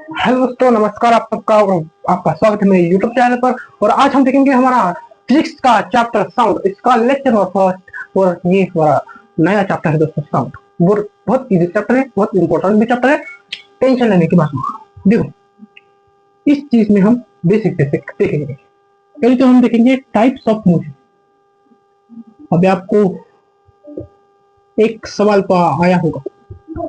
Hello दोस्तों, नमस्कार। आप सबका और आपका स्वागत है मेरे यूट्यूब चैनल पर। और आज हम देखेंगे हमारा फिजिक्स का चैप्टर साउंड, इसका लेक्चर नंबर फर्स्ट। और ये हमारा नया चैप्टर है दोस्तों, साउंड। वो बहुत इजी चैप्टर है, बहुत इंपॉर्टेंट भी चैप्टर है। टेंशन लेने की बात नहीं। देखो, इस चीज में हम बेसिक बेसिक देखेंगे। पहले तो हम देखेंगे टाइप्स ऑफ मोशन। अभी आपको एक सवाल तो आया होगा,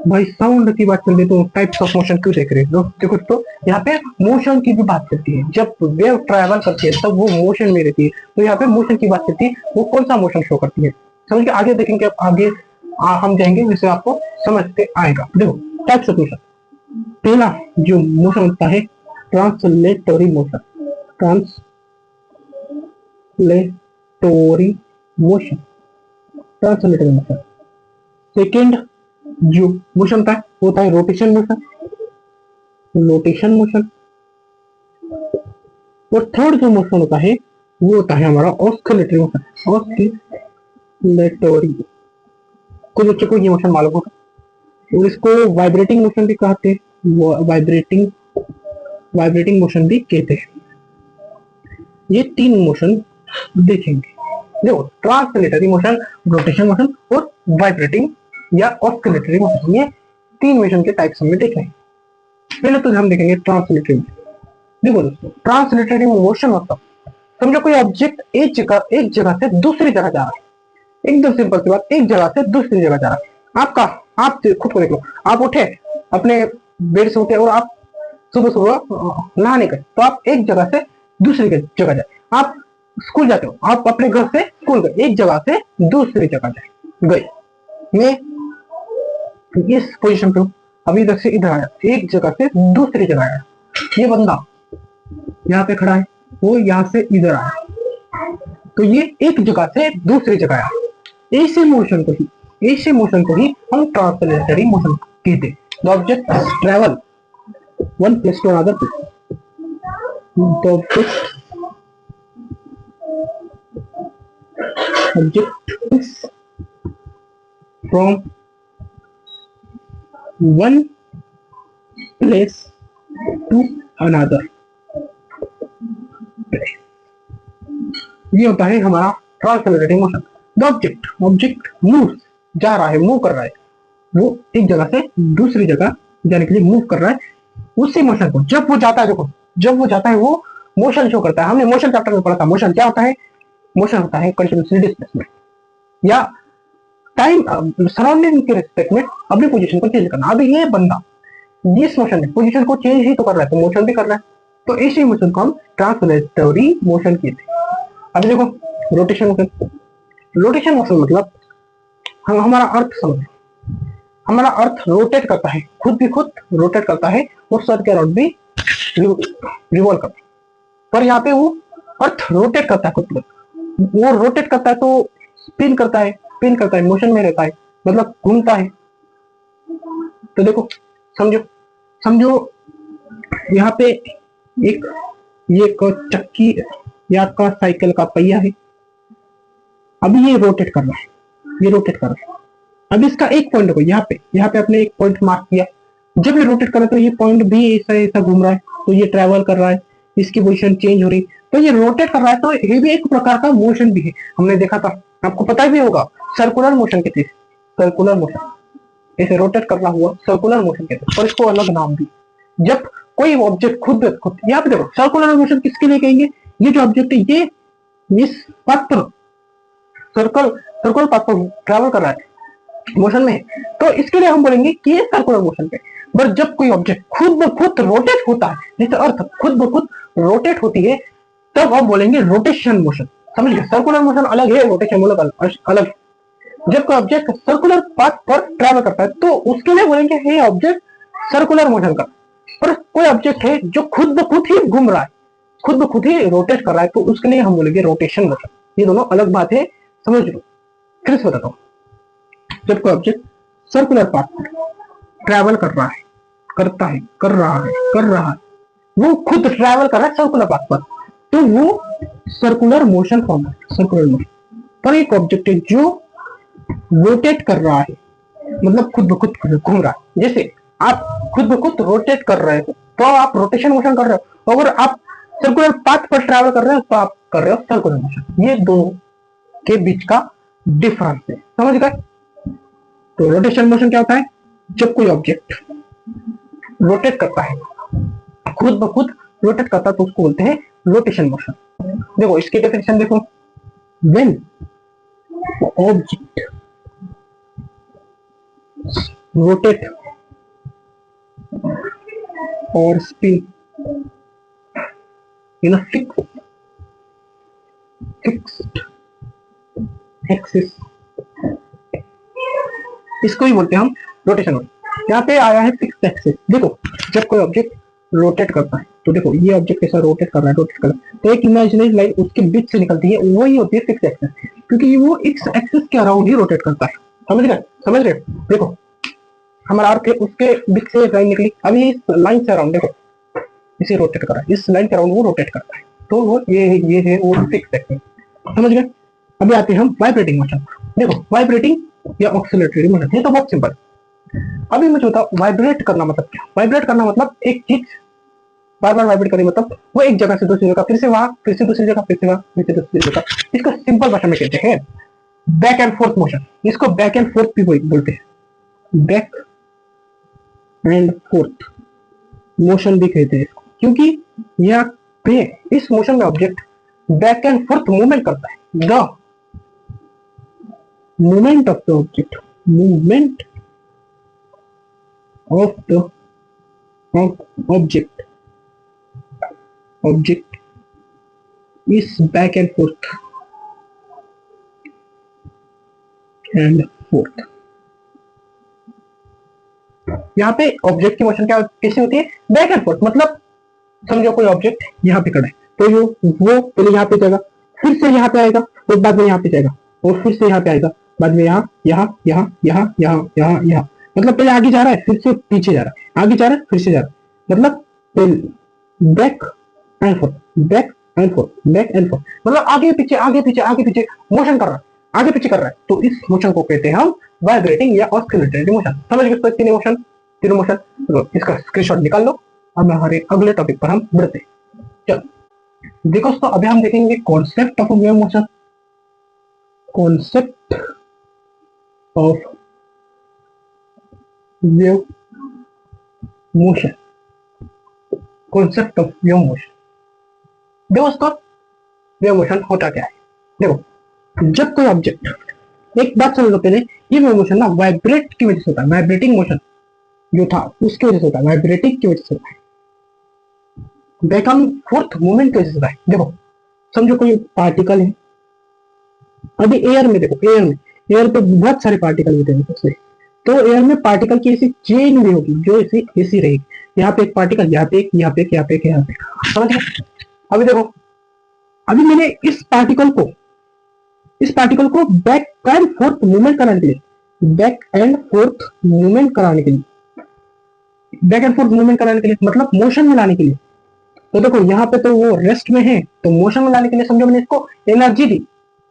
भाई साउंड की बात चल रही तो टाइप्स ऑफ मोशन क्यों देख रहे हो? देखो तो यहाँ पे मोशन की भी बात करती है। जब वेव ट्रैवल करती है तब वो मोशन में रहती है, तो यहाँ पे मोशन की बात करती है। वो कौन सा मोशन शो करती है समझ के आगे देखेंगे। आगे हम जाएंगे जिससे आपको समझते आएगा। देखो, टाइप्स ऑफ मोशन। पहला जो मोशन होता है translatory motion. Translatory motion, translatory motion. Second जो मोशन होता है वो होता है रोटेशन मोशन, रोटेशन मोशन। और थर्ड जो मोशन होता है वो होता है हमारा ऑस्किलेटरी मोशन, ऑस्किलेटरी। कुछ बच्चों को ये मोशन मालूम होगा। और इसको वाइब्रेटिंग मोशन भी कहते हैं, वाइब्रेटिंग वाइब्रेटिंग मोशन भी कहते हैं। ये तीन मोशन देखेंगे। देखो, ट्रांसलेटरी मोशन, रोटेशन मोशन और वाइब्रेटिंग या ऑस्किलेटरी मोशन, ये तीन मोशन के टाइप्स हमें देखने हैं। पहले तो हम देखेंगे ट्रांसलेटरी मोशन। देखो दोस्तों, ट्रांसलेटरी मोशन मतलब समझो कोई ऑब्जेक्ट एक जगह से दूसरी जगह जा रहा है। एकदम सिंपल सी बात, एक जगह से दूसरी जगह जा रहा है। आप खुद को देख लो। आप उठे, अपने बेड से उठे और आप सुबह सुबह नहाने गए, तो आप एक जगह से दूसरी जगह जाए। आप स्कूल जाते हो, आप अपने घर से स्कूल गए, एक जगह से दूसरी जगह गए। मैं इस पोजीशन पे हूँ, अभी इधर से इधर आया, एक जगह से दूसरी जगह आया। ये बंदा यहाँ पे खड़ा है, वो यहाँ से इधर आया, तो ये एक जगह से दूसरी जगह आया। ऐसे मोशन को ही हम ट्रांसलेटरी मोशन कहते हैं। The object travel one place to another place. The object from one place to another. ये होता है हमारा translatory motion. The object move, जा रहा है, मूव कर रहा है। वो एक जगह से दूसरी जगह जाने के लिए मूव कर रहा है। उसी मोशन को जब वो जाता है, देखो जब वो जाता है वो मोशन शो करता है। हमने मोशन चैप्टर में पढ़ा था। मोशन क्या होता है? मोशन होता है कंटिन्यूअसली डिस्प्लेसमेंट या टाइम सराउंडिंग के रिस्पेक्ट में अपनी पोजीशन को चेंज करना। अभी ये बंदा इस मोशन में पोजीशन को चेंज ही तो कर रहा है, तो मोशन भी कर रहा है, तो इसी मोशन को हम ट्रांसलेटरी मोशन कहते हैं। अभी देखो, रोटेशन मोशन मतलब हमारा अर्थ समझो। हमारा अर्थ रोटेट करता है, खुद रोटेट करता है और सर के अराउंड भी रिवॉल्व करता है। पर यहाँ पे वो अर्थ रोटेट करता है, खुद वो रोटेट करता है तो स्पिन करता है, मोशन में रहता है, मतलब घूमता है। तो देखो, समझो यहाँ पे एक चक्की या आपका साइकिल का पहिया है। अभी ये रोटेट कर रहा है, अब इसका एक पॉइंट को यहाँ पे आपने एक पॉइंट मार्क किया। जब ये रोटेट कर रहा है तो ये पॉइंट भी ऐसा घूम रहा है, तो ये ट्रेवल कर रहा है, इसकी पोजीशन चेंज हो रही, तो ये रोटेट कर रहा है। तो ये भी एक प्रकार का मोशन भी है, हमने देखा था, आपको पता भी होगा। सर्कुलर मोशन कहते हैं, सर्कुलर मोशन। ऐसे रोटेट करना हुआ सर्कुलर मोशन कहते हैं, और इसको अलग नाम भी। जब कोई ऑब्जेक्ट खुद यहाँ पे देखो, सर्कुलर मोशन किसके लिए कहेंगे? ये जो ऑब्जेक्ट है ये इस पाथ पर सर्कुलर पाथ पर ट्रेवल कर रहा है, मोशन में, तो इसके लिए हम बोलेंगे कि ये सर्कुलर मोशन पे। बट जब कोई ऑब्जेक्ट खुद ब खुद रोटेट होता है, जैसे अर्थ खुद ब खुद रोटेट होती है, तब हम बोलेंगे रोटेशन मोशन। समझ गए? सर्कुलर मोशन अलग है, रोटेशन मोशन अलग है। जब कोई ऑब्जेक्ट सर्कुलर पाथ पर ट्रैवल करता है तो उसके लिए बोलेंगे ये ऑब्जेक्ट सर्कुलर मोशन का। और कोई ऑब्जेक्ट है जो खुद ब खुद ही घूम रहा है, खुद ब खुद ही रोटेट कर रहा है, तो उसके लिए हम बोलेंगे रोटेशन मोशन। ये दोनों अलग बात है, समझ लो। फिर से बताता हूँ, जब कोई ऑब्जेक्ट सर्कुलर पाथ पर ट्रैवल कर रहा है, वो खुद ट्रैवल कर रहा है सर्कुलर पाथ पर, तो वो सर्कुलर मोशन फॉर्म है, सर्कुलर मोशन। पर एक ऑब्जेक्ट है जो रोटेट कर रहा है, मतलब खुद ब खुद घूम रहा है। जैसे आप खुद ब खुद रोटेट कर रहे हो, तो आप रोटेशन मोशन कर रहे हो। अगर आप सर्कुलर पाथ पर ट्रैवल कर रहे हो तो आप कर रहे हो सर्कुलर मोशन। ये दोनों के बीच का डिफरेंस है, समझ गए। तो रोटेशन मोशन क्या होता है? जब कोई ऑब्जेक्ट रोटेट करता है, खुद ब खुद रोटेट करता है, तो उसको बोलते हैं रोटेशन मोशन। देखो इसकी डेफिनेशन देखो, व्हेन ऑब्जेक्ट रोटेट और spin in a fixed axis, इसको ही बोलते हैं हम रोटेशन मोशन। यहाँ पे आया है फिक्स्ड एक्सिस। देखो जब कोई ऑब्जेक्ट रोटेट करता है, तो देखो ये ऑब्जेक्ट कैसा रोटेट कर रहा है, रोटेट कर रहा है, तो एक इमेजिनरी लाइन उसके बीच से निकलती है, वही होती है फिक्स्ड एक्सिस, क्योंकि वो एक्स एक्सिस के अराउंड ही रोटेट करता है। समझ रहे? देखो हमारा आर्क है, उसके बीच से लाइन निकली, अभी इस लाइन से अराउंड देखो इसे रोटेट कर रहा है, इस लाइन के अराउंड वो रोटेट करता है, तो वो ये है वो फिक्स्ड एक्सिस। समझ गए? अभी आते हैं हम वाइब्रेटिंग मोशन। देखो वाइब्रेटिंग या ऑक्सिलेटरी मोशन, ये तो बहुत सिंपल। अभी मुझे बताओ वाइब्रेट करना मतलब क्या? वाइब्रेट करना मतलब एक चीज बार बार वाइब्रेट करें, मतलब वो एक जगह से दूसरी जगह, फिर से वहां, फिर से दूसरी जगह, फिर से वहां, फिर से दूसरी जगह। इसको सिंपल भाषा में कहते हैं बैक एंड फोर्थ मोशन। इसको बैक एंड फोर्थ भी बोलते हैं, बैक एंड फोर्थ मोशन भी कहते हैं इसको, क्योंकि यहाँ पे इस मोशन में object back and fourth movement करता है। The movement of the object, movement of the object is back and forth। यहाँ पे ऑब्जेक्ट की मोशन क्या कैसे होती है? Back and fourth. मतलब समझो कोई ऑब्जेक्ट यहाँ पे खड़ा है, तो वो पहले यहाँ पे जाएगा, फिर से यहाँ पे आएगा, और बाद में यहाँ पे जाएगा, और फिर से यहाँ पे आएगा, बाद में यहाँ यहाँ यहाँ यहाँ यहाँ यहाँ यहाँ। मतलब पहले आगे जा रहा है, फिर से पीछे जा रहा है, आगे जा रहा है, फिर से जा रहा है। मतलब back and fourth, back and fourth, back and fourth, मतलब आगे पीछे आगे पीछे आगे पीछे मोशन कर रहा है, आगे पीछे कर रहा है। तो इस मोशन को कहते हैं हम वाइब्रेटिंग या ऑस्किलेटरी मोशन। समझ गए? तीनों मोशन। तो इसका स्क्रीनशॉट निकाल लो। अब हमारे अगले टॉपिक पर हम बढ़ते हैं। चलो देखो, तो अभी हम देखेंगे concept of wave motion. Concept of wave motion, concept of wave motion. दोस्तों वेव मोशन होता क्या है? देखो जब कोई ऑब्जेक्ट, एक बात समझ लो पहले, ये वेव मोशन ना वाइब्रेट की वजह से होता है। वाइब्रेटिंग मोशन जो था उसकी वजह से होता है, वाइब्रेटिंग की वजह से होता है, बैक एंड फोर्थ मूवमेंट की वजह से होता है। देखो समझो कोई पार्टिकल है, अभी एयर में देखो, एयर पे बहुत सारे पार्टिकल होते हैं उसमें, तो एयर में पार्टिकल की ऐसी चेन भी होगी जो ऐसी रहेगी। यहाँ पे एक पार्टिकल, यहाँ पे एक, यहाँ पे एक, यहाँ पे एक, यहाँ पे। समझ गए? अभी देखो, अभी मैंने इस पार्टिकल को बैक एंड फोर्थ मूवमेंट कराने के लिए, बैक एंड फोर्थ मूवमेंट कराने के लिए, बैक एंड फोर्थ मूवमेंट कराने के लिए मतलब मोशन में लाने के लिए। तो देखो यहाँ पे तो वो रेस्ट में है, तो मोशन में लाने के लिए समझो मैंने इसको एनर्जी दी।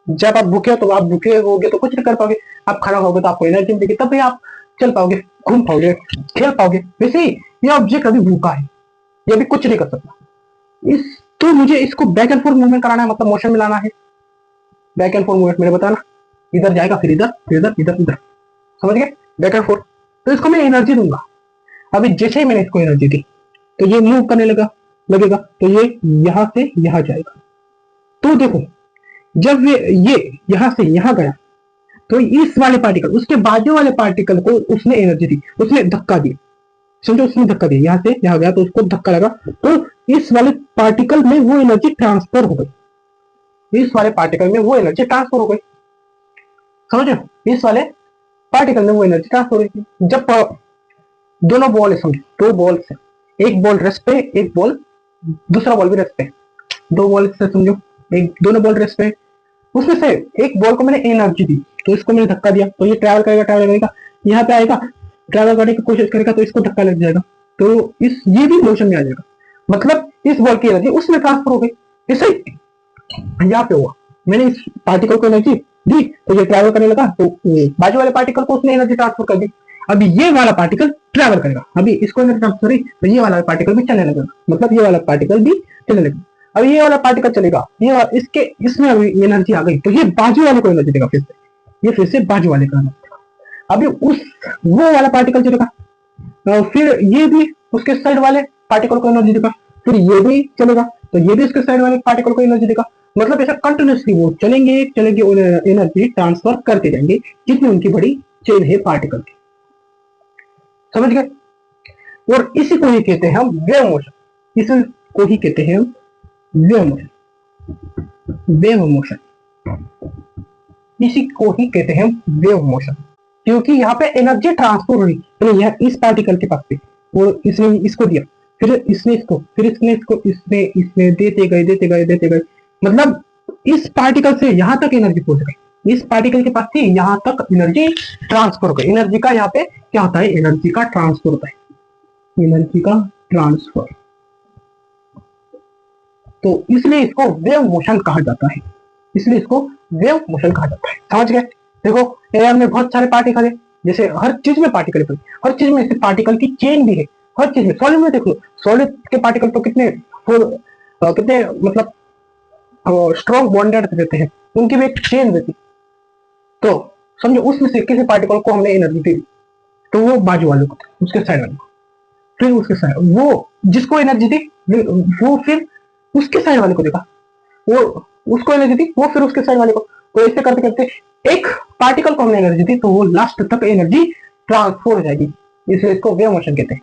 जब आप भूखे हो तो आप भूखे होगे तो कुछ नहीं कर पाओगे, आप खड़ा होगे तो आपको एनर्जी मिलेगी, तब भी आप चल पाओगे, घूम पाओगे, खेल पाओगे। वैसे ही ये ऑब्जेक्ट अभी भूखा है, ये अभी कुछ नहीं कर सकता। इस तो मुझे इसको बैक एंड फोर्थ मूवमेंट कराना है, मतलब मोशन में लाना है। बैक एंड फोर्थ मूवमेंट मैंने बताया ना, इधर जाएगा, फिर इधर, फिर इधर, इधर इधर। समझ गए? Back and fourth. तो इसको मैं एनर्जी दूंगा। अभी जैसे ही मैंने इसको एनर्जी दी तो ये मूव करने लगेगा, तो ये यहां से यहां जाएगा। तो देखो जब ये यहां से यहां गया, तो इस वाले पार्टिकल, उसके बाजू वाले पार्टिकल को उसने एनर्जी दी, उसने धक्का दिया। समझो उसने धक्का दिया, यहां से यहां गया तो उसको धक्का लगा, तो इस वाले पार्टिकल में वो एनर्जी ट्रांसफर हो गई, इस वाले पार्टिकल में वो एनर्जी ट्रांसफर हो गई। समझो, इस वाले पार्टिकल में वो एनर्जी ट्रांसफर हो गई। जब दोनों बॉल है, समझो दो बॉल है, एक बॉल रेस्ट पे, एक बॉल, दूसरा बॉल भी रेस्ट पे, दो बॉल से समझो, एक दोनों बॉल रेस्ट पे, उसमें से एक बॉल को मैंने एनर्जी दी, तो इसको मैंने धक्का दिया, तो ये ट्रैवल करेगा, यहाँ पे आएगा, ट्रैवल करने की कोशिश करेगा, तो इसको धक्का लग जाएगा, तो ये भी मोशन में आ जाएगा। मतलब इस बॉल की एनर्जी उसमें ट्रांसफर हो गई। ऐसे यहाँ पे हुआ, मैंने इस पार्टिकल को एनर्जी दी तो ये ट्रैवल करने लगा, तो बाजू वाले पार्टिकल को उसने एनर्जी ट्रांसफर कर दी। अभी ये वाला पार्टिकल ट्रैवल करेगा, अभी इसको एनर्जी ट्रांसफर हुई तो ये वाला पार्टिकल भी चलने लगेगा, मतलब ये वाला पार्टिकल भी चलने लगेगा। अभी ये वाला पार्टिकल चलेगा, ये इसके इसमें अभी एनर्जी आ गई तो ये बाजू वाले को एनर्जी देगा, फिर से ये फिर से बाजू वाले का। अभी उस वो वाला पार्टिकल चलेगा, फिर ये भी उसके साइड वाले पार्टिकल को एनर्जी देगा, फिर ये भी चलेगा तो ये भी उसके साइड वाले पार्टिकल को एनर्जी देगा। मतलब ऐसा कंटिन्यूसली वो चलेंगे चलेंगे और एनर्जी ट्रांसफर करते जाएंगे जितनी उनकी बड़ी चेन है पार्टिकल की। समझ गए? और इसी को ही कहते हैं हम वेव मोशन, इसी को ही कहते हैं हम वेव मोशन, वेव मोशन, इसी को ही कहते हैं हम वेव मोशन, क्योंकि यहाँ पे एनर्जी ट्रांसफर हो रही है। यह इस पार्टिकल के पास से और इसने इसको दिया, फिर इसने इसको, फिर इसने इसको, इसने देते गए देते गए देते गए, मतलब इस पार्टिकल से यहाँ तक एनर्जी पहुंच गई, इस पार्टिकल के पास से यहाँ तक एनर्जी ट्रांसफर हो गई। एनर्जी का यहाँ पे क्या होता है? एनर्जी का ट्रांसफर होता है, एनर्जी का ट्रांसफर। तो इसलिए इसको वेव मोशन कहा जाता है, इसलिए इसको वेव मोशन कहा जाता है। समझ गए? देखो एयर में बहुत सारे पार्टिकल है, जैसे हर चीज में पार्टिकल है, हर चीज में ऐसे पार्टिकल की चेन भी है, हर चीज में। सॉलिड में देख लो, सॉलिड के पार्टिकल तो कितने कितने मतलब स्ट्रॉन्ग बॉन्डेड रहते हैं, उनकी भी एक चेन रहती। तो समझो उसमें से किसी पार्टिकल को हमने एनर्जी दी तो वो बाजू वाले को, उसके साइड वाले को, फिर उसके साइड, वो जिसको एनर्जी दी वो फिर उसके साइड वाले को देगा, वो उसको एनर्जी दी वो फिर उसके साइड वाले को। तो ऐसे करते करते एक पार्टिकल को हमने एनर्जी दी तो वो लास्ट तक एनर्जी ट्रांसफर हो जाएगी, इसलिए इसको वेव मोशन कहते हैं।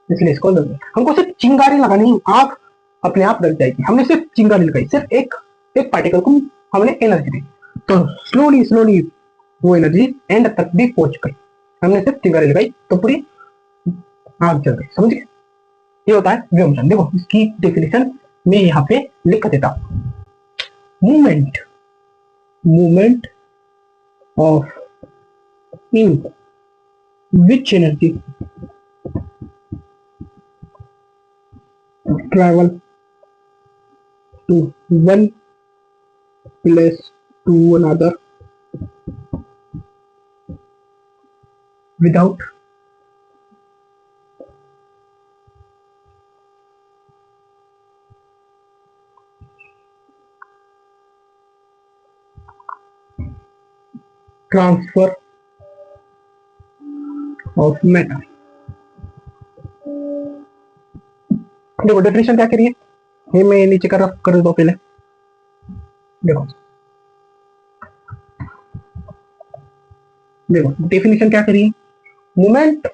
इसलिए इसको हमको सिर्फ चिंगारी लगानी है, आंख अपने आप लग जाएगी। हमने सिर्फ चिंगारी लगाई, सिर्फ एक पार्टिकल को हमने एनर्जी दी तो स्लोली स्लोली वो एनर्जी एंड तक भी पहुंच गई। हमने सिर्फ चिंगारी लगाई तो पूरी आग जल गई। समझ गए? ये होता है वेव मोशन। देखो इसकी डेफिनेशन मैं यहाँ पे लिख देता हूं। Movement, movement of in which energy travel to one place to another without transfer of matter। देखो डेफिनेशन क्या करिए, ये मैं नीचे कर दो पहले। देखो देखो डेफिनेशन क्या करिए, movement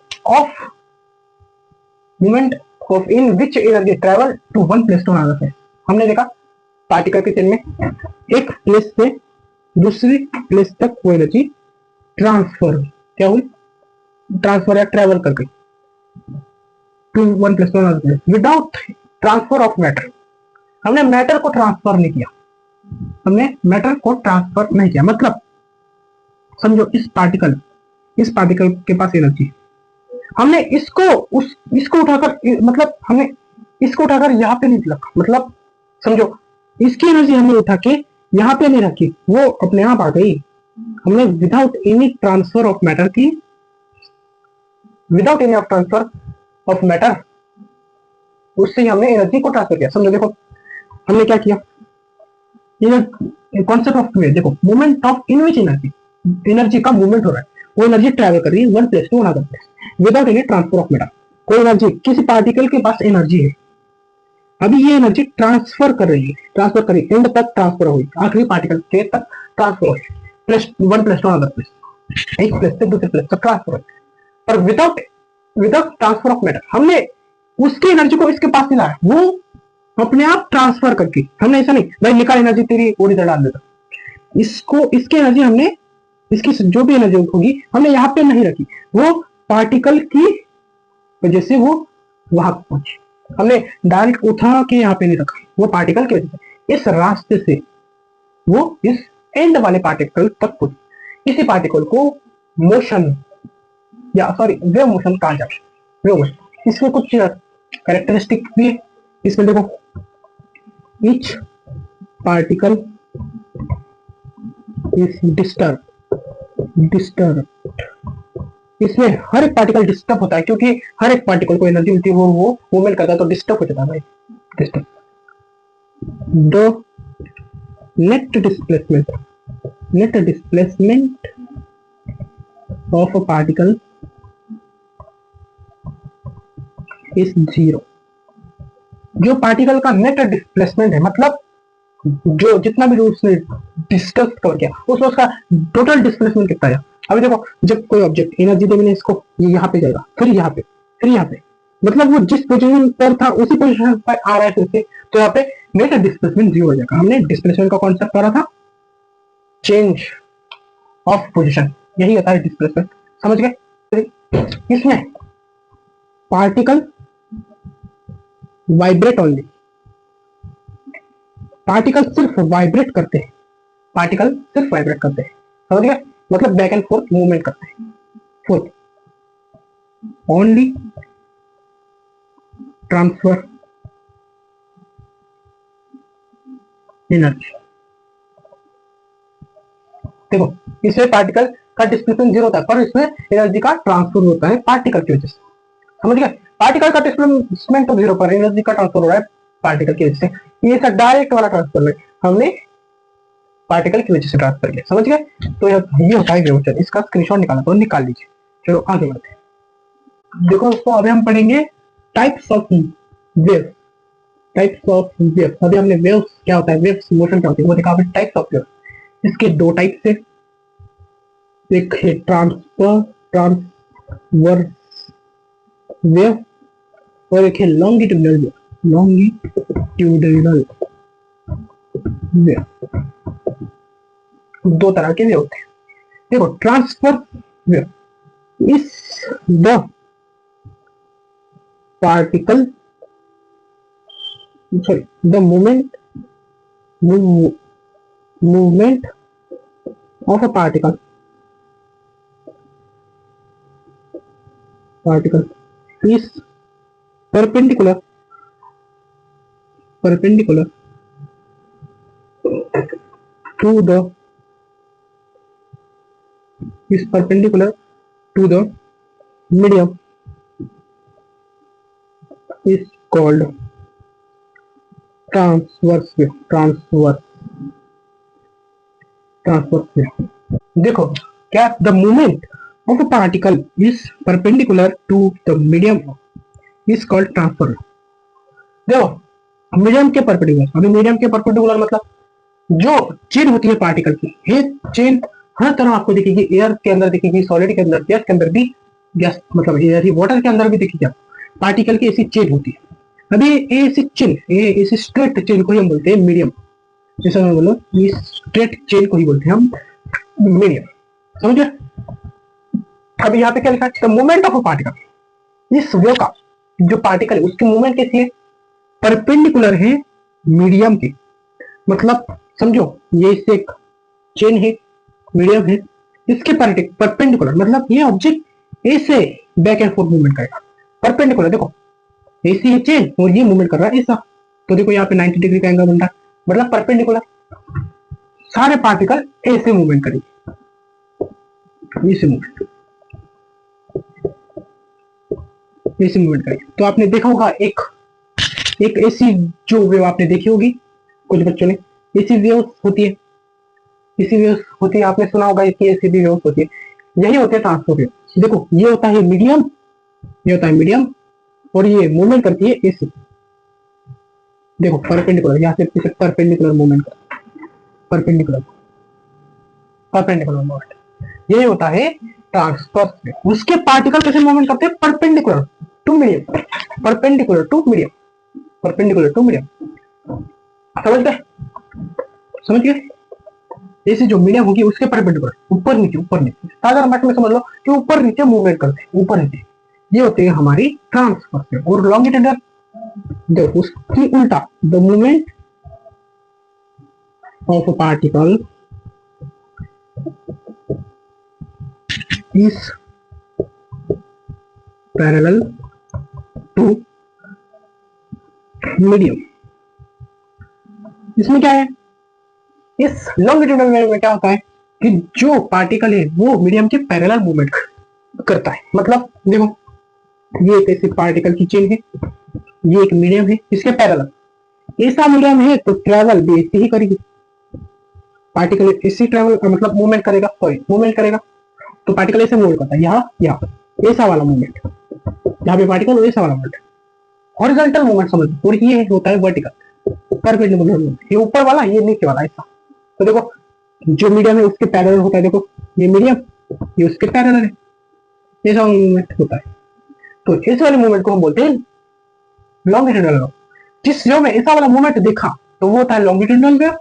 of in which energy travel to one place to another place. हमने देखा पार्टिकल के चेन में एक प्लेस से दूसरी प्लेस तक वो एनर्जी ट्रांसफर क्या हुई, ट्रांसफर या ट्रेवल कर गई to one place to another place without transfer of matter. हमने मैटर को ट्रांसफर नहीं किया, हमने मैटर को ट्रांसफर नहीं किया। मतलब समझो इस पार्टिकल के पास एनर्जी, हमने इसको उठाकर, मतलब हमने इसको उठाकर यहाँ पे नहीं रखा, मतलब समझो इसकी एनर्जी हमने उठा के यहाँ पे नहीं रखी, वो अपने आप आ गई। हमने without any transfer of matter की, without any transfer of matter उससे हमने एनर्जी को ट्रांसफर किया। समझो देखो हमने क्या किया, ये कॉन्सेप्ट ऑफ देखो movement of in which energy, energy का मूवमेंट हो रहा है, वो एनर्जी ट्रैवल कर रही है one place to another place without any transfer of matter. कोई एनर्जी, किसी पार्टिकल के पास एनर्जी है, अभी ये एनर्जी ट्रांसफर कर रही है, ट्रांसफर कर रही है, एंड तक ट्रांसफर हुई, आखिरी पार्टिकल के तक ट्रांसफर हुई, place one place to another place, एक प्लेस से दूसरे प्लेस तक ट्रांसफर हुई, पर विदाउट ट्रांसफर ऑफ मैटर। हमने उसकी एनर्जी को इसके पास लाया, वो अपने आप ट्रांसफर करके, हमने ऐसा नहीं भाई निकाल एनर्जी तेरी और इधर डाल देता, इसको इसकी एनर्जी हमने, इसकी जो भी एनर्जी होगी हमने यहाँ पे नहीं रखी, वो पार्टिकल की वजह से वो वहां पहुंची। हमने डायरेक्ट उठा के यहाँ पे नहीं रखा, वो पार्टिकल की वजह से इस रास्ते से वो इस एंड वाले पार्टिकल तक पहुंची। इसी पार्टिकल को मोशन या सॉरी वेव मोशन कहा जाता है, वेव मोशन। इसमें कुछ कैरेक्टरिस्टिक भी है, इसमें देखो each particle is disturbed इसमें हर एक पार्टिकल डिस्टर्ब होता है, क्योंकि हर एक पार्टिकल को एनर्जी मिलती है, वो मूवमेंट करता है, तो डिस्टर्ब हो जाता है भाई, disturb. The net displacement of a particle is zero. जो पार्टिकल का नेट डिस्प्लेसमेंट है, मतलब जो जितना भी उसने डिस्टेंस कवर किया, उसमें उसका टोटल डिस्प्लेसमेंट कितना है। अभी देखो, जब कोई ऑब्जेक्ट एनर्जी दे, मैंने इसको, ये यहाँ पे जाएगा, फिर यहाँ पे, फिर यहाँ पे, मतलब वो जिस पोजीशन पर था उसी पोजीशन पर आ रहा है फिर से, तो यहाँ पे नेट डिस्प्लेसमेंट जीरो हो जाएगा। हमने डिस्प्लेसमेंट का कॉन्सेप्ट पढ़ा था, चेंज ऑफ पोजीशन, यही होता है डिस्प्लेसमेंट, समझ गए। इसमें पार्टिकल वाइब्रेट ओनली, पार्टिकल सिर्फ वाइब्रेट करते हैं, पार्टिकल सिर्फ वाइब्रेट करते हैं, समझ गए, मतलब बैक एंड फोर्थ मूवमेंट करते हैं। Fourth, only transfer energy. देखो, इसमें पार्टिकल का डिस्प्लेसमेंट जीरो होता है, पर इसमें एनर्जी का ट्रांसफर होता है पार्टिकल की वजह से, समझ गए। पार्टिकल का डिस्प्लेसमेंट तो जीरो, पर एनर्जी का ट्रांसफर हो रहा है पार्टिकल की वजह से। ये सब डायरेक्ट वाला ट्रांसफर है, हमने पार्टिकल की वजह से ट्रांसफर किया, समझ गए। तो ये होता है ग्रेविटेशन, इसका स्क्रीनशॉट निकालना तो निकाल लीजिए। चलो आगे बढ़ते हैं। देखो दोस्तों, अभी हम पढ़ेंगे types of wave, types of wave. अभी हमने वेव्स क्या होता है, वेव्स मोशन क्या होती है वो देखा। अभी टाइप्स ऑफ वेव, इसके दो टाइप्स है, एक है ट्रांसवर्स वेव और एक है लॉन्गिट्यूडिनल वेव, लॉन्गिट्यूडिनल वेव। दो तरह के वेव होते हैं। देखो, transfer wave is the particle, sorry, the movement of a particle is perpendicular to the medium is called transverse wave, transverse wave। देखो क्या, the movement of a particle is perpendicular to the medium is called transfer. देखो, medium के perpendicular, अभी medium के perpendicular मतलब जो chain होती है पार्टिकल की, ये चेन हर तरह आपको दिखेगी, एयर के अंदर दिखेगी, सॉलिड के अंदर, गैस के अंदर भी, गैस मतलब एयर ही, वाटर के अंदर भी दिखेगी आपको, पार्टिकल की ऐसी चेन होती है। अभी ऐसी चेन, ऐसी स्ट्रेट चेन को ही हम बोलते हैं मीडियम, जैसा मैं बोला, ये स्ट्रेट चेन को ही बोलते हैं हम मीडियम, समझे। अभी यहाँ पे क्या लिखा है, मूवमेंट ऑफ अ पार्टिकल, इस वेव का जो पार्टिकल है उसकी मूवमेंट कैसी है, परपेंडिकुलर है मीडियम की, मतलब समझो ये इससे एक चेन है, मीडियम है, इसके परपेंडिकुलर, मतलब ये ऑब्जेक्ट ऐसे बैक एंड फोर्थ मूवमेंट करेगा, परपेंडिकुलर। देखो ऐसी है चेन और ये मूवमेंट कर रहा है ऐसा, तो देखो यहाँ पे 90 डिग्री का एंगल बन रहा है, मतलब परपेंडिकुलर। सारे पार्टिकल ऐसे मूवमेंट करेंगे, ऐसे मूवमेंट, ऐसे मूवमेंट करेंगे। तो आपने देखा होगा एक एक ऐसी जो वेव आपने देखी होगी कुछ बच्चों ने, ऐसी वेव होती है, इसी वेव होती है, आपने सुना होगा कि ऐसी भी वेव होती है, यही होते हैं ट्रांसफर वेव। देखो ये होता है मीडियम, ये होता है मीडियम, और ये मूवमेंट करती है ऐसे, देखो परपेंडिकुलर, यहाँ से पीछे perpendicular movement, perpendicular perpendicular movement, यही होता है ट्रांसफर वेव। उसके पार्टिकल कैसे मूवमेंट करते हैं, perpendicular to medium, perpendicular to medium, perpendicular to medium, समझ गए, समझ गए। ऐसे जो मीडियम होगी उसके परपेंडिकुलर, ऊपर नीचे, ऊपर नीचे, साधारण भाषा में समझ लो कि ऊपर नीचे मूवमेंट करते हैं, ऊपर नीचे, ये होते हैं हमारी ट्रांसफर। और लॉन्गिट्यूडिनल, देखो उसकी उल्टा, the movement of a particle is parallel to medium. इसमें क्या है, इस लॉन्गिट्यूडिनल में क्या होता है कि जो पार्टिकल है वो मीडियम के पैरेलल मूवमेंट, करता है। मतलब देखो, ये एक ऐसी पार्टिकल की चेन है, ये एक मीडियम है, इसके पैरेलल ऐसा मीडियम है तो ट्रेवल भी ऐसे ही करेगी। पार्टिकल ऐसे ट्रेवल मतलब मूवमेंट करेगा, सॉरी मूवमेंट करेगा, तो पार्टिकल ऐसे मूव करता है, यहाँ ऐसा वाला मूवमेंट, यहाँ पे पार्टिकल ऐसा वाला मूवमेंट, हॉरिजॉन्टल मूवमेंट समझ, और ये होता है वर्टिकल परपेंडिकुलर मूवमेंट, ये ऊपर वाला ये नीचे वाला ऐसा। तो देखो जो मीडियम है उसके पैरेलल होता है, देखो ये मीडियम, ये उसके पैरेलल है, ऐसा मूवमेंट होता है। तो इस वाले मूवमेंट को हम बोलते हैं लॉन्गिट्यूडनल वेव। जिस वेव में ऐसा वाला मूवमेंट देखा तो वो होता है लॉन्गिट्यूडनल वेव।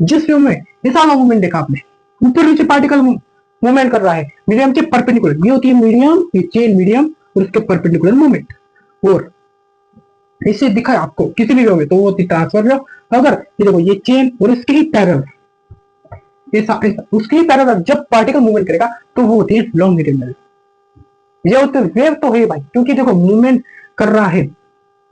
जिस वेव में ऐसा वाला मूवमेंट देखा आपने, ऊपर नीचे पार्टिकल मूवमेंट कर रहा है मीडियम के परपेंडिकुलर, ये होती है मीडियम, ये चेन मीडियम और उसके परपेंडिकुलर मूवमेंट। और इससे दिखा आपको किसी भी वेव में तो वो होती है ट्रांसफर वेव। अगर ये देखो ये चेन और इसके ही पैरेलल, ऐसा उसके ही पैरेलल जब पार्टिकल मूवमेंट करेगा तो वो होती है लॉन्गिट्यूडनल। ये होते वेव तो है भाई, क्योंकि देखो मूवमेंट कर रहा है,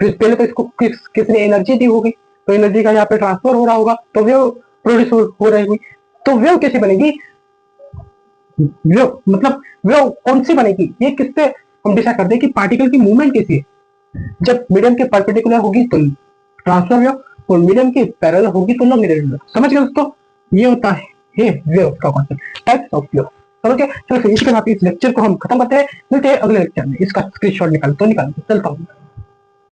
पहले तो इसको किसने एनर्जी दी होगी, तो एनर्जी का यहाँ पे ट्रांसफर हो रहा होगा, तो वेव प्रोड्यूस हो रही होगी। तो वेव कैसे बनेगी, वेव मतलब वेव कौन सी बनेगी, ये किससे हम डिसाइड करते हैं कि पार्टिकल की मूवमेंट कैसी है। जब मीडियम के परपेंडिकुलर होगी तो ट्रांसफर वेव, और मीडियम के पैरेलल होगी तो लॉन्गिट्यूडनल वेव। समझ गए दोस्तों, ये होता है वेव का कॉन्सेप्ट, टाइप्स ऑफ वेव। चलो चलो फिर इसी के साथ इस लेक्चर को हम खत्म करते हैं, मिलते हैं अगले लेक्चर में। इसका स्क्रीनशॉट निकाल चलता हूँ।